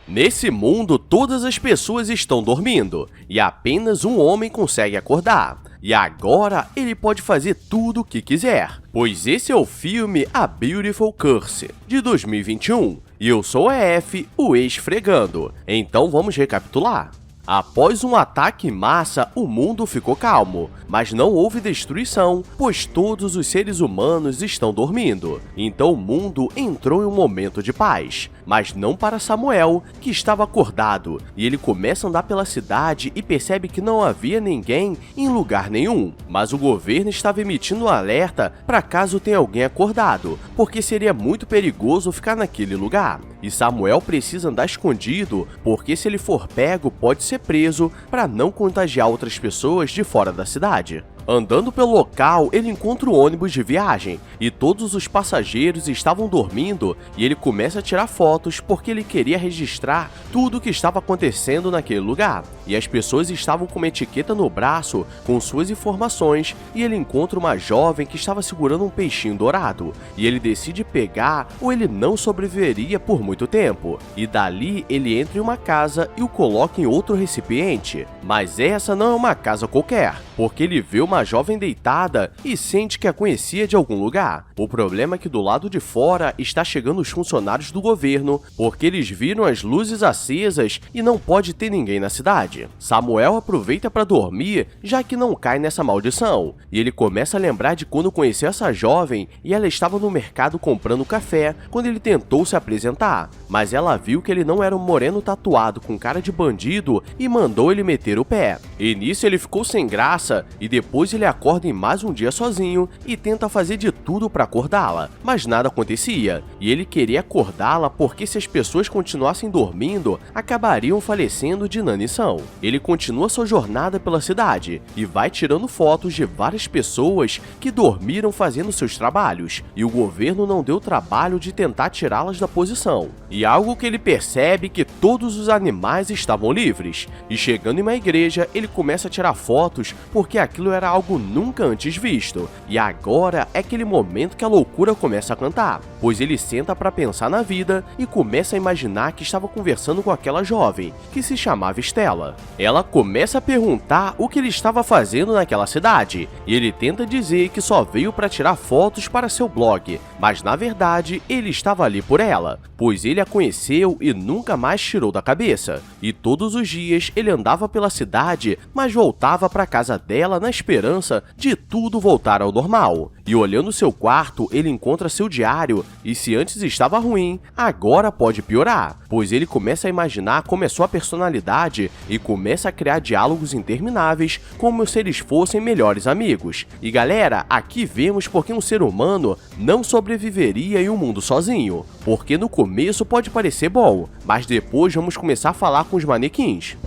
Nesse mundo, todas as pessoas estão dormindo, e apenas um homem consegue acordar. E agora ele pode fazer tudo o que quiser, pois esse é o filme A Beautiful Curse, de 2021. E eu sou o EF, o ex-fregando. Então vamos recapitular. Após um ataque em massa, o mundo ficou calmo, mas não houve destruição, pois todos os seres humanos estão dormindo. Então o mundo entrou em um momento de paz, mas não para Samuel, que estava acordado, e ele começa a andar pela cidade e percebe que não havia ninguém em lugar nenhum. Mas o governo estava emitindo um alerta para caso tenha alguém acordado, porque seria muito perigoso ficar naquele lugar. E Samuel precisa andar escondido, porque se ele for pego, pode ser preso para não contagiar outras pessoas de fora da cidade. Andando pelo local, ele encontra o ônibus de viagem, e todos os passageiros estavam dormindo, e ele começa a tirar fotos porque ele queria registrar tudo o que estava acontecendo naquele lugar. E as pessoas estavam com uma etiqueta no braço com suas informações, e ele encontra uma jovem que estava segurando um peixinho dourado, e ele decide pegar ou ele não sobreviveria por muito tempo. E dali ele entra em uma casa e o coloca em outro recipiente. Mas essa não é uma casa qualquer, porque ele vê uma jovem deitada e sente que a conhecia de algum lugar. O problema é que do lado de fora está chegando os funcionários do governo, porque eles viram as luzes acesas e não pode ter ninguém na cidade. Samuel aproveita para dormir, já que não cai nessa maldição, e ele começa a lembrar de quando conheceu essa jovem e ela estava no mercado comprando café quando ele tentou se apresentar, mas ela viu que ele não era um moreno tatuado com cara de bandido e mandou ele meter o pé. E nisso ele ficou sem graça e depois ele acorda em mais um dia sozinho e tenta fazer de tudo para acordá-la, mas nada acontecia, e ele queria acordá-la porque se as pessoas continuassem dormindo, acabariam falecendo de inanição. Ele continua sua jornada pela cidade e vai tirando fotos de várias pessoas que dormiram fazendo seus trabalhos, e o governo não deu trabalho de tentar tirá-las da posição. E algo que ele percebe que todos os animais estavam livres, e chegando em uma igreja, ele começa a tirar fotos porque aquilo era algo nunca antes visto, e agora é aquele momento que a loucura começa a cantar, pois ele senta para pensar na vida e começa a imaginar que estava conversando com aquela jovem, que se chamava Stella. Ela começa a perguntar o que ele estava fazendo naquela cidade, e ele tenta dizer que só veio para tirar fotos para seu blog, mas na verdade ele estava ali por ela, pois ele a conheceu e nunca mais tirou da cabeça, e todos os dias ele andava pela cidade, mas voltava para casa dela na esperança de tudo voltar ao normal. E olhando seu quarto, ele encontra seu diário, e se antes estava ruim, agora pode piorar, pois ele começa a imaginar como é sua personalidade e começa a criar diálogos intermináveis como se eles fossem melhores amigos. E galera, aqui vemos porque um ser humano não sobreviveria em um mundo sozinho, porque no começo pode parecer bom, mas depois vamos começar a falar com os manequins.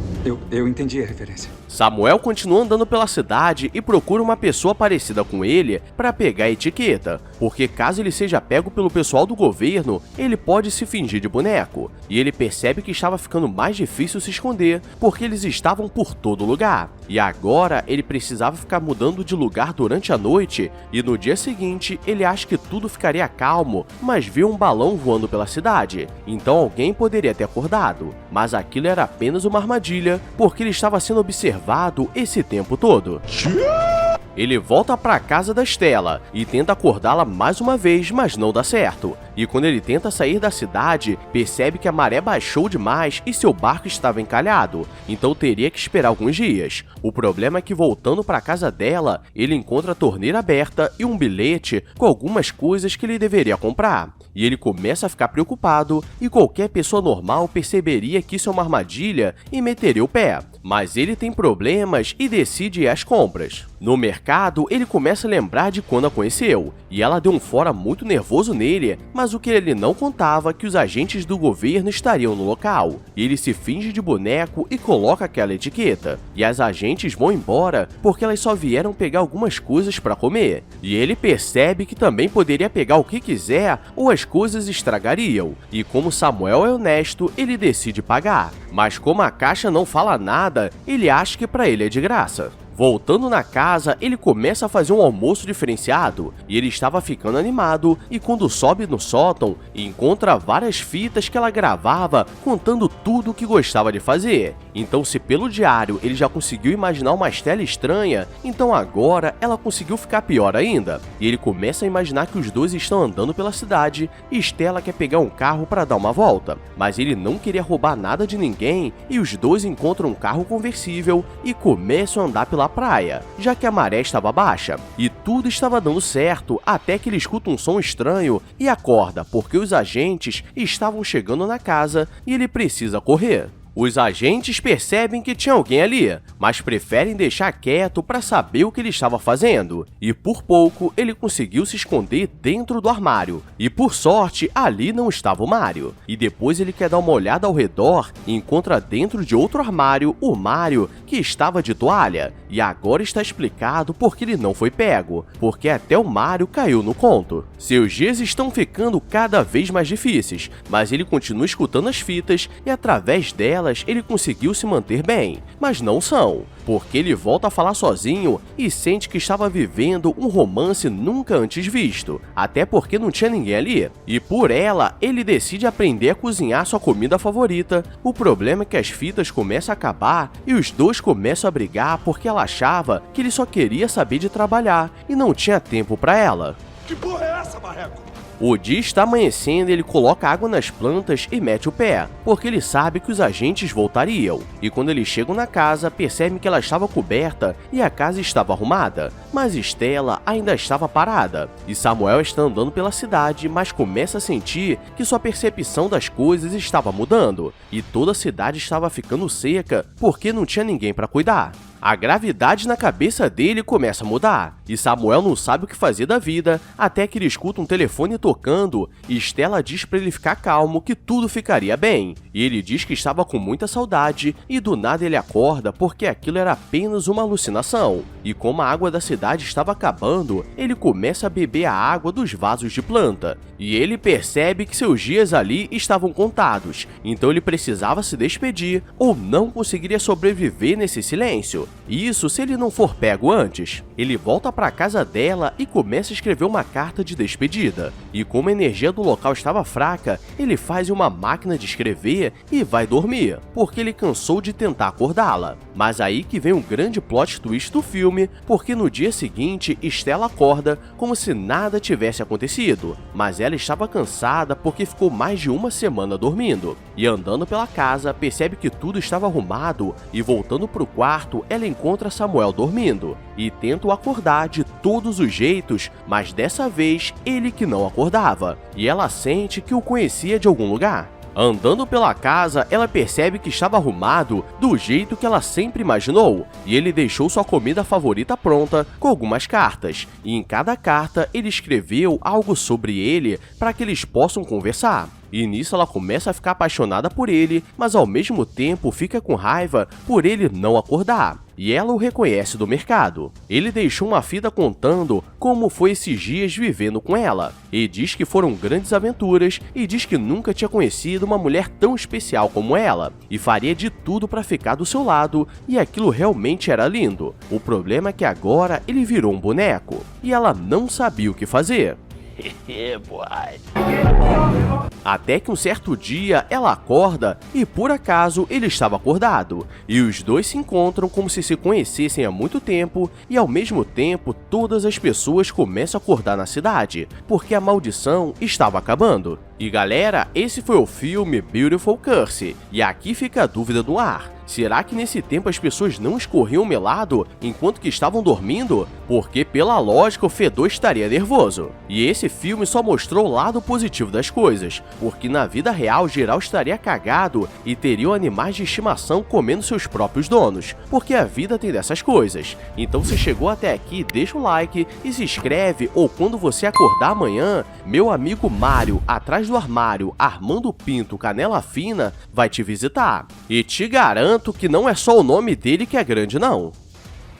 Eu entendi a referência. Samuel continua andando pela cidade e procura uma pessoa parecida com ele para pegar a etiqueta, porque caso ele seja pego pelo pessoal do governo, ele pode se fingir de boneco. E ele percebe que estava ficando mais difícil se esconder, porque eles estavam por todo lugar. E agora ele precisava ficar mudando de lugar durante a noite, e no dia seguinte ele acha que tudo ficaria calmo, mas vê um balão voando pela cidade. Então alguém poderia ter acordado, mas aquilo era apenas uma armadilha, porque ele estava sendo observado esse tempo todo. Ele volta para a casa da Stella e tenta acordá-la mais uma vez, mas não dá certo. E quando ele tenta sair da cidade, percebe que a maré baixou demais e seu barco estava encalhado, então teria que esperar alguns dias. O problema é que voltando para a casa dela, ele encontra a torneira aberta e um bilhete com algumas coisas que ele deveria comprar. E ele começa a ficar preocupado, e qualquer pessoa normal perceberia que isso é uma armadilha e meteria o pé. Mas ele tem problemas e decide ir às compras. No mercado, ele começa a lembrar de quando a conheceu, e ela deu um fora muito nervoso nele, mas o que ele não contava é que os agentes do governo estariam no local. E ele se finge de boneco e coloca aquela etiqueta, e as agentes vão embora porque elas só vieram pegar algumas coisas para comer. E ele percebe que também poderia pegar o que quiser ou as coisas estragariam, e como Samuel é honesto, ele decide pagar. Mas como a caixa não fala nada, ele acha que para ele é de graça. Voltando na casa, ele começa a fazer um almoço diferenciado, e ele estava ficando animado, e quando sobe no sótão, encontra várias fitas que ela gravava contando tudo o que gostava de fazer. Então, se pelo diário ele já conseguiu imaginar uma Stella estranha, então agora ela conseguiu ficar pior ainda. E ele começa a imaginar que os dois estão andando pela cidade e Stella quer pegar um carro para dar uma volta, mas ele não queria roubar nada de ninguém e os dois encontram um carro conversível e começam a andar pela praia, já que a maré estava baixa. E tudo estava dando certo até que ele escuta um som estranho e acorda porque os agentes estavam chegando na casa e ele precisa correr. Os agentes percebem que tinha alguém ali, mas preferem deixar quieto para saber o que ele estava fazendo. E por pouco, ele conseguiu se esconder dentro do armário. E por sorte, ali não estava o Mario. E depois ele quer dar uma olhada ao redor e encontra dentro de outro armário o Mario, que estava de toalha. E agora está explicado por que ele não foi pego, porque até o Mario caiu no conto. Seus dias estão ficando cada vez mais difíceis, mas ele continua escutando as fitas e através delas ele conseguiu se manter bem, mas não são, porque ele volta a falar sozinho e sente que estava vivendo um romance nunca antes visto, até porque não tinha ninguém ali. E por ela, ele decide aprender a cozinhar sua comida favorita. O problema é que as fitas começam a acabar e os dois começam a brigar porque ela achava que ele só queria saber de trabalhar e não tinha tempo para ela. Que porra é essa, marreco? O dia está amanhecendo e ele coloca água nas plantas e mete o pé, porque ele sabe que os agentes voltariam. E quando eles chegam na casa, percebem que ela estava coberta e a casa estava arrumada, mas Stella ainda estava parada. E Samuel está andando pela cidade, mas começa a sentir que sua percepção das coisas estava mudando, e toda a cidade estava ficando seca porque não tinha ninguém para cuidar. A gravidade na cabeça dele começa a mudar, e Samuel não sabe o que fazer da vida, até que ele escuta um telefone tocando, e Stella diz para ele ficar calmo que tudo ficaria bem. E ele diz que estava com muita saudade, e do nada ele acorda porque aquilo era apenas uma alucinação. E como a água da cidade estava acabando, ele começa a beber a água dos vasos de planta, e ele percebe que seus dias ali estavam contados, então ele precisava se despedir ou não conseguiria sobreviver nesse silêncio. Isso se ele não for pego antes. Ele volta para a casa dela e começa a escrever uma carta de despedida. E como a energia do local estava fraca, ele faz uma máquina de escrever e vai dormir, porque ele cansou de tentar acordá-la. Mas aí que vem um grande plot twist do filme, porque no dia seguinte, Stella acorda como se nada tivesse acontecido. Mas ela estava cansada porque ficou mais de uma semana dormindo. E andando pela casa, percebe que tudo estava arrumado e voltando para o quarto, ela encontra Samuel dormindo e tenta o acordar de todos os jeitos, mas dessa vez ele que não acordava, e ela sente que o conhecia de algum lugar. Andando pela casa, ela percebe que estava arrumado do jeito que ela sempre imaginou, e ele deixou sua comida favorita pronta com algumas cartas, e em cada carta ele escreveu algo sobre ele para que eles possam conversar. E nisso ela começa a ficar apaixonada por ele, mas ao mesmo tempo fica com raiva por ele não acordar. E ela o reconhece do mercado. Ele deixou uma fita contando como foi esses dias vivendo com ela. E diz que foram grandes aventuras e diz que nunca tinha conhecido uma mulher tão especial como ela. E faria de tudo para ficar do seu lado, e aquilo realmente era lindo. O problema é que agora ele virou um boneco. E ela não sabia o que fazer. Até que um certo dia ela acorda e por acaso ele estava acordado, e os dois se encontram como se conhecessem há muito tempo, e ao mesmo tempo todas as pessoas começam a acordar na cidade, porque a maldição estava acabando. E galera, esse foi o filme Beautiful Curse, e aqui fica a dúvida no ar. Será que nesse tempo as pessoas não escorriam melado enquanto que estavam dormindo? Porque pela lógica o fedor estaria nervoso. E esse filme só mostrou o lado positivo das coisas, porque na vida real geral estaria cagado e teriam animais de estimação comendo seus próprios donos, porque a vida tem dessas coisas. Então se chegou até aqui, deixa o like e se inscreve, ou quando você acordar amanhã, meu amigo Mario, atrás do armário, Armando Pinto Canela Fina, vai te visitar. E te garanto que não é só o nome dele que é grande, não.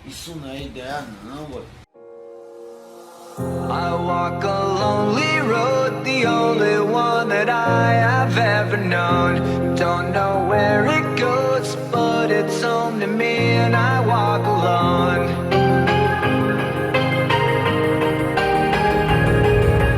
Isso não é ideia não, ué. I walk a lonely road, the only one that I have ever known.